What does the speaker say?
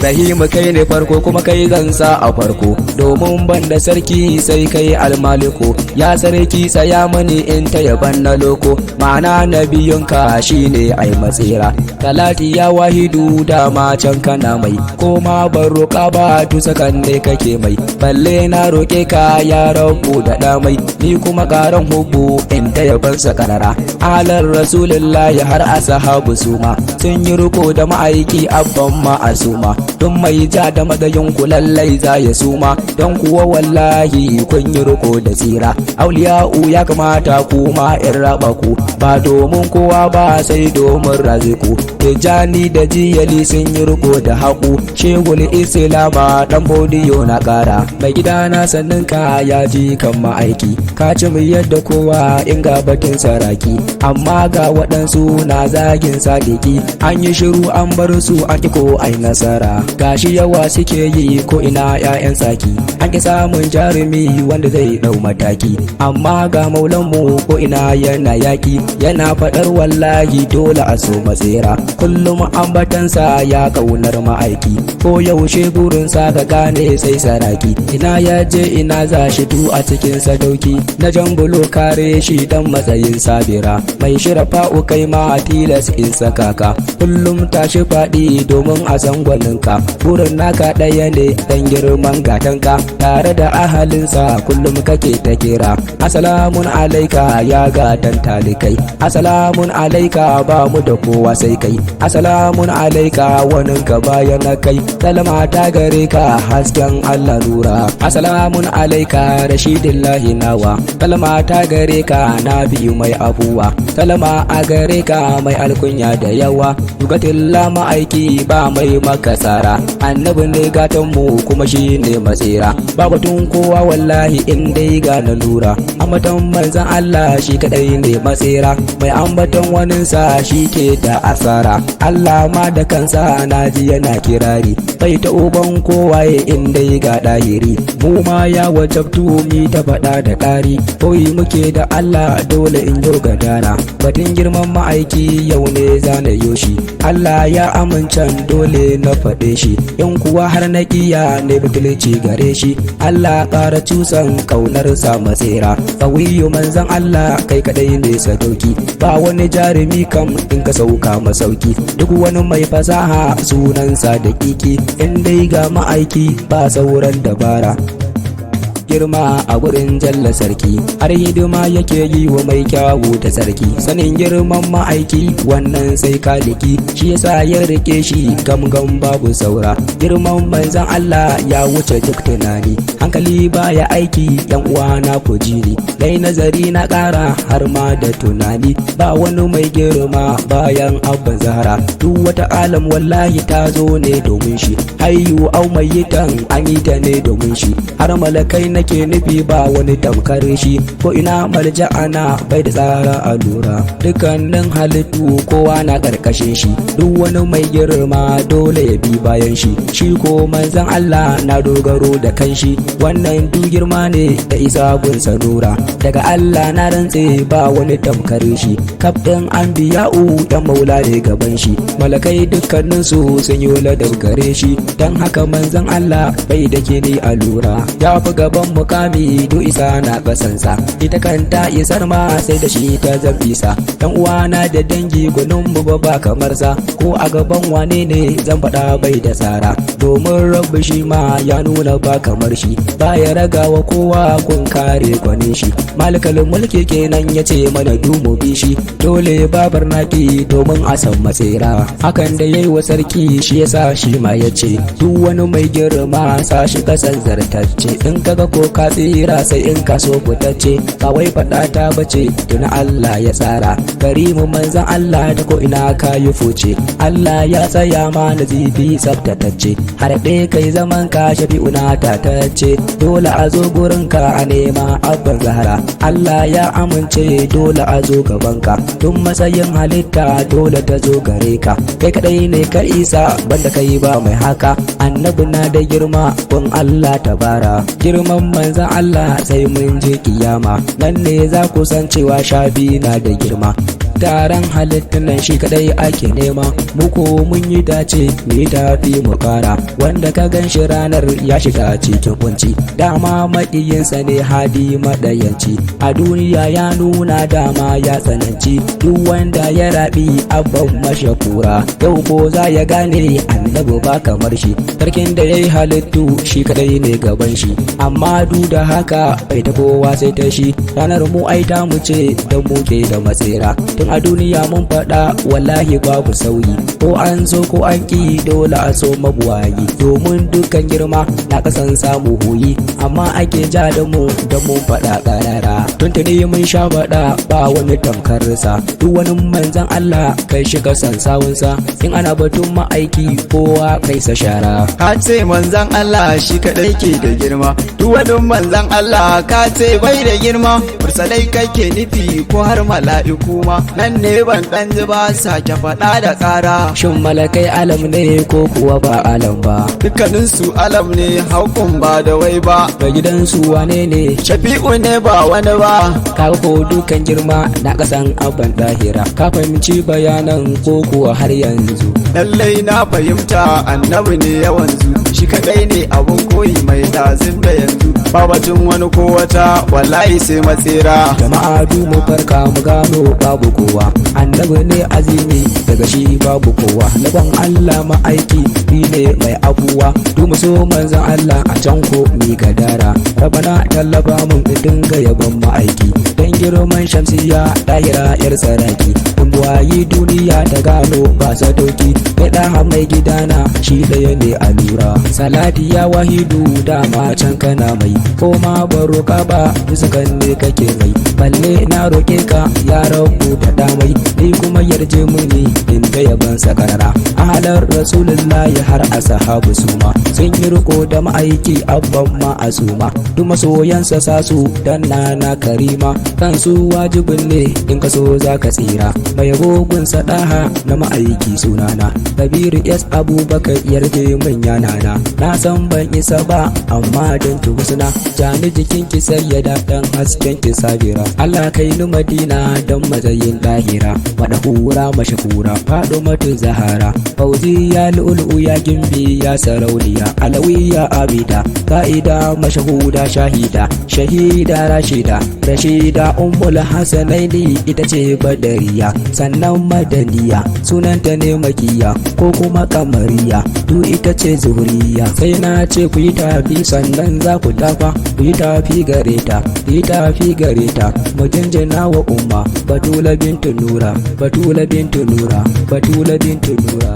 rahimu kai ne farko kuma kai gansa a farko, domin banda sarki sai kai almaliku. Ya sarki tsaya mani in ta yaban na loko, ma'ana nabiyunka shine ai matsira. Talati ya wahidu dama can kana mai, ko ma ban roƙa ba tusakan ne kake mai, balle na roƙe ka ya rabu da ɗamai. Ni kuma ƙaran hubbu in ta yabansa ƙarara. Ahalar rasulullahi har ashabu suma sun yi riko da ma'aiki abban ma'asuma, don mai ja da madayin ku lallai za ya suma, don kuwa wallahi kun yi riko da tsira. Auliya'u ya kamata kuma in raba ku, ba domin kowa ba sai domin raziku. Tijjani da jiyali sun yi riko da haƙu, shehul islama dan bodiyo na ƙara. Mai gida na sannin ka ya ji kan ma'aiki, ka ci mu yadda kowa in ga bakin saraki, amma ga waɗansu na zagin sadiki. An yi shiru an bar su an ki ko ai nasara, gashi yawa suke yi ko ina 'ya'yan saki. An ki samun jarumi wanda zai ɗau mataki, amma ga maulanmu ko ina yana yaki, yana faɗar wallahi dole a so matsera. Kullum ambatansa ya kaunar ma'aiki, ko yaushe burinsa ka gane sai saraki. Ina ya je ina za shi tu a cikin sadauki, na jambulo kare shi dan matsayin sabira. Mai shirafa kai ma tilas in saka ka, kullum tashi faɗi domin a san gwaninka. Burin naka ɗaya ne dan girman gatanka, tare da ahalinsa kullum kake ta kira. Assalamun alaika ya gatan talikai, assalamun alaika ba mu da kowa sai kai, assalamun alaika waninka bayan na kai. Salama ta gare ka hasken Allah nura, assalamun alaika rashidillahi nawa. Salama ta gare ka na biyu mai abuwa, salama a gare ka mai alkunya da yawa. Dugatilla ma'aiki ba mai maka tsara, annabi ne gatanmu kuma shi ne matsira. Ba batun kowa wallahi in dai ga na lura, ambaton manzan Allah shi kadai ne matsira. Mai ambaton waninsa shi ke da asara, Allah ma da kansa naji yana kirari. Bai ta uban kowaye in dai ga ɗahiri, mu ma ya wajabtu mi ta faɗa da ƙari. Koyi muke da Allah dole in yau gadara, batun girman ma'aiki yau ne zana yoshi. Allah ya amincan dole na faɗe shi, in kuwa har na ƙiya ne butulci gare shi. Allah ƙara cusan ƙaunarsa matsera, ƙawiyu manzan Allah kai kaɗai ne sadauki. Ba wani jarumi kam in ka sauka masauki, duk wani mai fasaha sunansa da kiki. In dai ga ma'aiki ba sauran dabara, girma a gurin jalla sarki, har hidima yake yi wa mai kyawu ta sarki. Sanin girman ma'aiki wannan sai kaliki, shi yasa ya rike shi gamgam babu saura. Girman manzan Allah ya wuce duk tunani, hankali baya aiki yan uwana ku jini. Dai nazari na ƙara har ma da tunani, ba wani mai girma bayan abban zahara. Duk wata alam wallahi ta zo ne domin shi, hayyu au mayitan an yi ta ne domin shi. Har malakai nake nufi ba wani tamkar shi, ko ina malja'ana bai da tsara allura. Dukkanin halittu kowa na karkashin shi, duk wani mai girma dole ya bi bayan shi. Shi ko manzan Allah na dogaro da kanshi, wannan duk girma ne da isa gunsa nura. Daga Allah na rantse ba wani tamkar shi, kaftin anbiya'u dan maula ne gaban shi. Malakai dukkaninsu sun yi ladab gare shi, dan haka manzan Allah bai da ke ni allura. Ya fi gaban mukami do isa na kasansa, ita kanta isar ma sai da shi ta zabisa. Dan uwana da dangi gunin mu ba kamar sa, ko a gaban wane ne zan faɗa bai da tsara. Domin rabbi shi ma ya nuna ba kamar shi, baya ragawa kowa kun kare gwanin shi. Malikal mulki kenan ya ce mana dumu bi shi, dole babar naki domin a san matsira. Hakan da yayi wa sarki shi yasa shi ma ya ce, duk wani mai girma sa shi kasan zartacce. In kaga ko ka tsira sai in ka so fitacce, kawai faɗa ta bace tuna Allah ya tsara. Karimu manzan Allah da ko ina ka yi fuce, Allah ya tsaya ma na zibi tsaftatacce. Har ɗaya kai zaman ka shafi'una tatacce, dole a zo gurin ka a nema abban zahara. Allah ya amince dole a zo gaban ka, tun matsayin halitta dole ta zo gare ka. Kai kadai ne ka isa banda kai ba mai haka, annabi na da girma kun Allah tabara. Girman manzan Allah sai mun je kiyama, nan ne za ku san cewa shabi na da girma. taron halittun nan shi kadai ake nema, muku mun yi dace mu tafi mu kara, wanda ka gan shi ranar ya shiga cikin kunci, dama maƙiyinsa ne hadi madayanci, a duniya ya nuna dama ya tsananci, duk wanda ya rabi abban mashakura, yau ko za ya gane annabi ba kamar shi, sarkin da ya yi halittu shi kadai ne gaban shi, amma duk da haka bai ta kowa sai ta shi, ranar mu ai ta mu ce don muke da matsira, tun a duniya mun faɗa wallahi babu sauyi, ko an so ko an ki dole a so mabuwayi, domin dukkan girma na kasan samu huyi, amma ake ja da mu don mun faɗa ƙarara, tuntuni mun sha faɗa ba wani tamkarsa, duk wani manzan Allah kai shi kasan sawunsa, in ana batun ma'aiki kowa kai sa shara. Ka ce manzan Allah shi kaɗai ke da girma, duk wani manzan Allah ka ce bai da girma, mursalai kake nufi ko har mala'iku ma, nan ne ban ɗan ji ba sake faɗa da ƙara. Shin malakai alam ne ko kuwa ba alam ba? Dukkaninsu alam ne haukun ba da wai ba, Ga gidansu wane ne? shafi'u ne ba wani ba. Kaga ko dukan girma na kasan abban dahira, ka fahimci bayanan ko kuwa har yanzu? Lallai na fahimta annabi ne yawanzu, shi kaɗai ne abun koyi mai ɗazin da yanzu, ba batun wani ko wata wallahi sai matsira. Jama'a du mu farka mu gano babu kowa, annabi ne azimi daga shi babu kowa, laban Allah ma'aiki shi ne mai abuwa, du mu so manzan Allah a can ko mi gadara, rabana tallafa mun dinga yaban ma'aiki, dan girman shamsiya dahira yar saraki, in buwayi duniya ta gano ba sadoki, mai ɗaha mai gidana shi ɗaya ne a lura, salati ya wahidu dama can kana mai, ko ma baro ka ba bisa kan ne kake mai, balle na roƙe ka ya rabu da damai, ni kuma yarje muni in ga yaban sakarara, ahalar rasulullahi har ashabu suma, sun yi riko da ma'aiki abban ma asuma, duk masoyansa sasu dan na karima, kansu wajibin ne in ka so za ka tsira, mai gogun sadaha na ma'aiki sunana, kabiru s abubakar yarje min yanana, na san ban isa ba amma don ki husna, jani jikin ki sayyada dan hasken ki sabira, Allah kai ni madina dan matsayin dahira, madahura mashahura fado matu zahara, fauzi ya lu'ulu ya gimbi ya sarauniya, alawiya abida ka'ida mashahuda shahida, shahida rashida ummul hasanaini ita ce badariya, sannan madaniya sunanta ne makiya ko kuma kamariya, du ita ce zuhuriya, sai na ce ku yi tafi sannan za ku tafa, ku yi tafi gare ta, ku yi tafi gare ta, mu jinjina wa umma batula bintu nura, batula bintu nura, batula bintu nura.